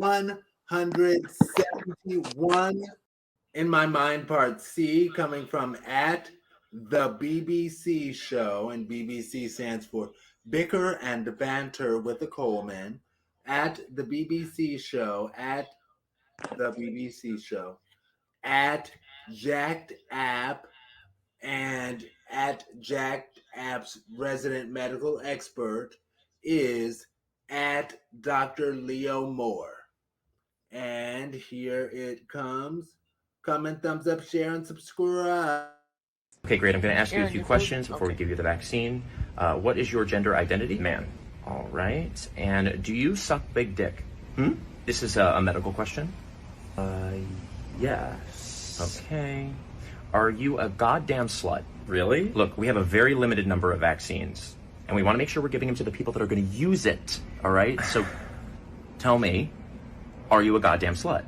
171 in my mind, part C, coming from at the BBC show, and BBC stands for Bicker and Banter with the Coleman. At the BBC show, at the BBC show, at Jacked App, and at Jacked App's resident medical expert is at Dr. Leo Moore. And here it comes. Comment, thumbs up, share, and subscribe. Okay, great. I'm going to ask you a few questions before we give you the vaccine. What is your gender identity? Man. All right. And do you suck big dick? This is a medical question. Yes. Okay. Are you a goddamn slut? Really? Look, we have a very limited number of vaccines, and we want to make sure we're giving them to the people that are going to use it. All right? So tell me, are you a goddamn slut?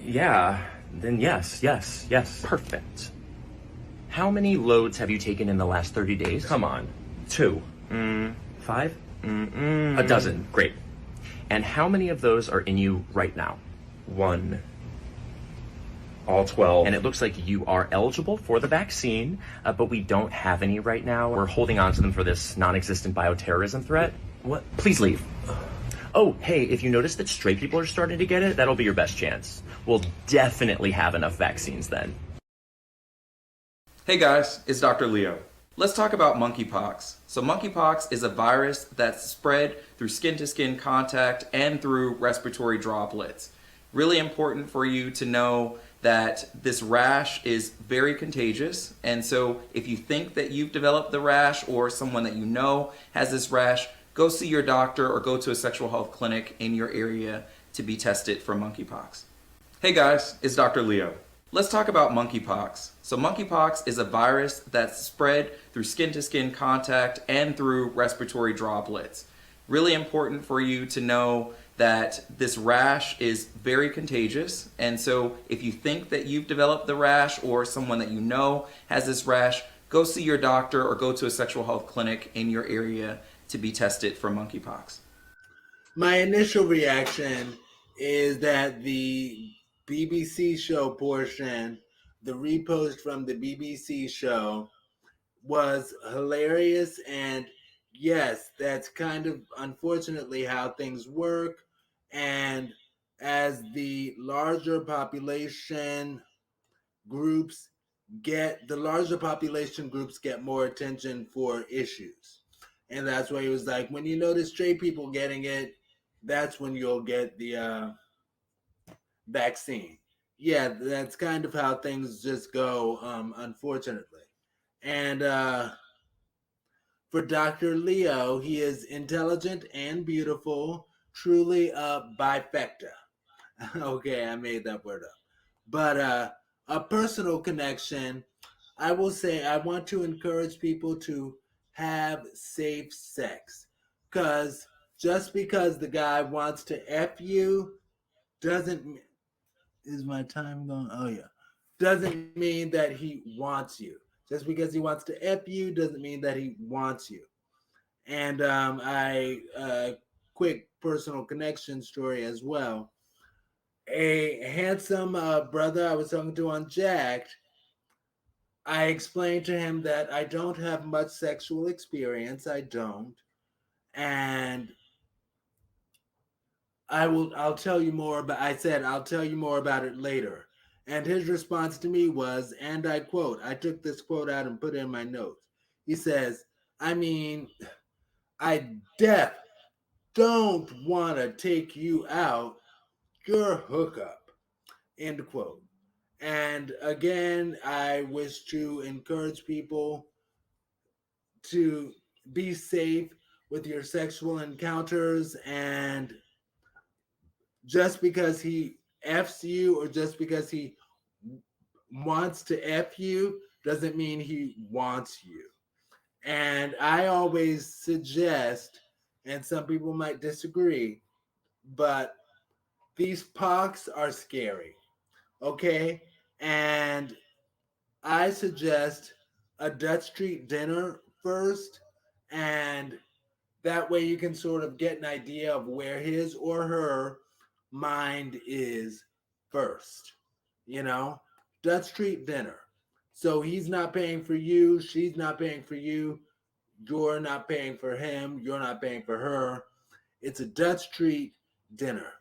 Yeah. Then yes. Perfect. How many loads have you taken in the last 30 days? Come on. 2. 5? A dozen. Great. And how many of those are in you right now? 1. All 12. And it looks like you are eligible for the vaccine, but we don't have any right now. We're holding on to them for this non-existent bioterrorism threat. What? Please leave. Oh, hey, if you notice that straight people are starting to get it, that'll be your best chance. We'll definitely have enough vaccines then. Hey guys, it's Dr. Leo. Let's talk about monkeypox. So monkeypox is a virus that's spread through skin-to-skin contact and through respiratory droplets. Really important for you to know that this rash is very contagious, and so if you think that you've developed the rash or someone that you know has this rash, go see your doctor or go to a sexual health clinic in your area to be tested for monkeypox. Hey guys, it's Dr. Leo. Let's talk about monkeypox. So monkeypox is a virus that's spread through skin-to-skin contact and through respiratory droplets. Really important for you to know that this rash is very contagious, and so if you think that you've developed the rash or someone that you know has this rash, go see your doctor or go to a sexual health clinic in your area to be tested for monkeypox. My initial reaction is that the BBC show portion, the repost from the BBC show, was hilarious. And yes, that's kind of unfortunately how things work. And as the larger population groups get more attention for issues. And that's why he was like, when you notice straight people getting it, that's when you'll get the vaccine. Yeah, that's kind of how things just go, unfortunately. And for Dr. Leo, he is intelligent and beautiful, truly a bifecta. Okay, I made that word up. But a personal connection, I will say I want to encourage people to have safe sex. Because just because the guy wants to F you doesn't. Is my time going? Oh, yeah. Doesn't mean that he wants you. Just because he wants to F you doesn't mean that he wants you. And quick personal connection story as well. A handsome brother I was talking to on Jacked, I explained to him that I don't have much sexual experience. I don't. And I'll tell you more about, I said, I'll tell you more about it later. And his response to me was, and I quote, I took this quote out and put it in my notes. He says, I mean, I don't want to take you out your hookup, end quote. And again, I wish to encourage people to be safe with your sexual encounters, and just because he F's you or just because he wants to F you doesn't mean he wants you. And I always suggest, and some people might disagree, but these pox are scary, okay? And I suggest a Dutch Street dinner first, and That way you can sort of get an idea of where his or her mind is first. You know, Dutch treat dinner. So he's not paying for you, she's not paying for you, you're not paying for him, you're not paying for her. It's a Dutch treat dinner.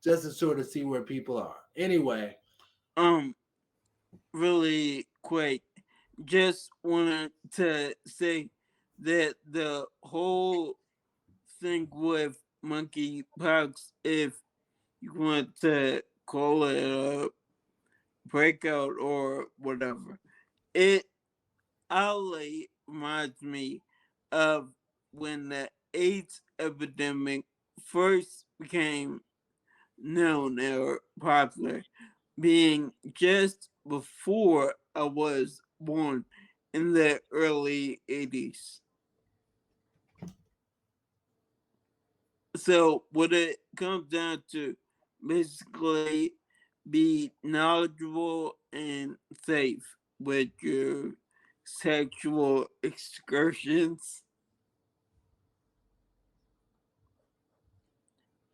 Just to sort of see where people are. Anyway, Um, really quick, just wanted to say that the whole thing with monkeypox, if you want to call it a breakout or whatever, it only reminds me of when the AIDS epidemic first became known or popular, being just before I was born in the early 80s. So, what it comes down to, basically, be knowledgeable and safe with your sexual excursions.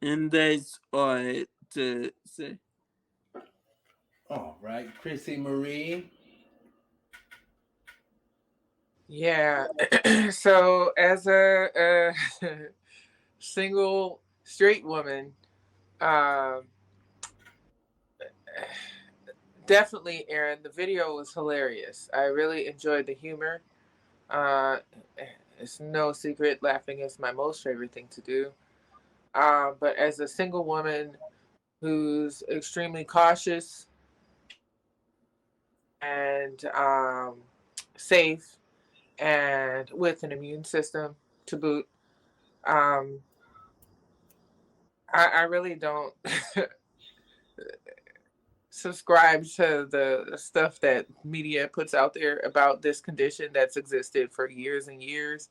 And that's all I had to say. all right, Chrissy Marie. Yeah. So, as a single straight woman, um, definitely, Aaron, the video was hilarious. I really enjoyed the humor. Uh, it's no secret, laughing is my most favorite thing to do. But as a single woman who's extremely cautious and safe and with an immune system to boot, um, I really don't subscribe to the stuff that media puts out there about this condition that's existed for years and years.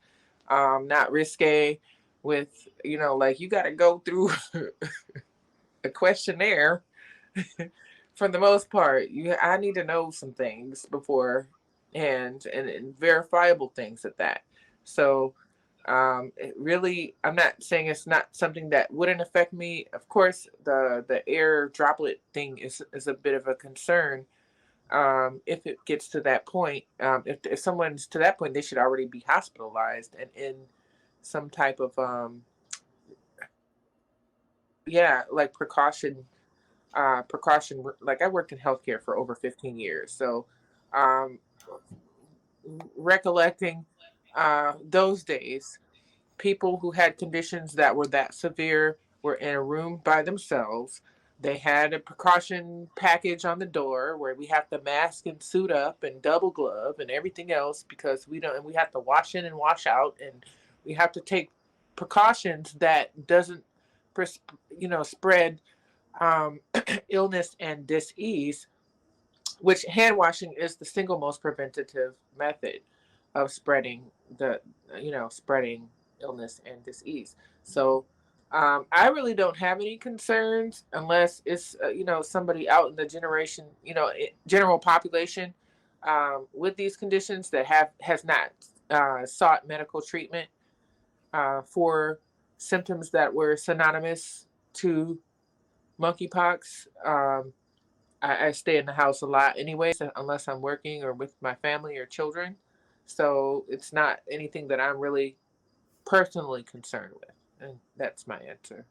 Not risque with, like you got to go through a questionnaire. For the most part, I need to know some things before, and verifiable things at that. So, it really, I'm not saying it's not something that wouldn't affect me. Of course, the air droplet thing is a bit of a concern. If it gets to that point, if someone's to that point, they should already be hospitalized and in some type of yeah, like precaution. Like I worked in healthcare for over 15 years, so um, recollecting those days, people who had conditions that were that severe were in a room by themselves. They had a precaution package on the door where we have to mask and suit up and double glove and everything else because we don't. And we have to wash in and wash out, and we have to take precautions that doesn't, spread illness and disease, which hand washing is the single most preventative method of spreading illness and disease. So I really don't have any concerns unless it's somebody out in the general population with these conditions that has not sought medical treatment for symptoms that were synonymous to monkeypox. I stay in the house a lot anyways, unless I'm working or with my family or children. So it's not anything that I'm really personally concerned with. And that's my answer.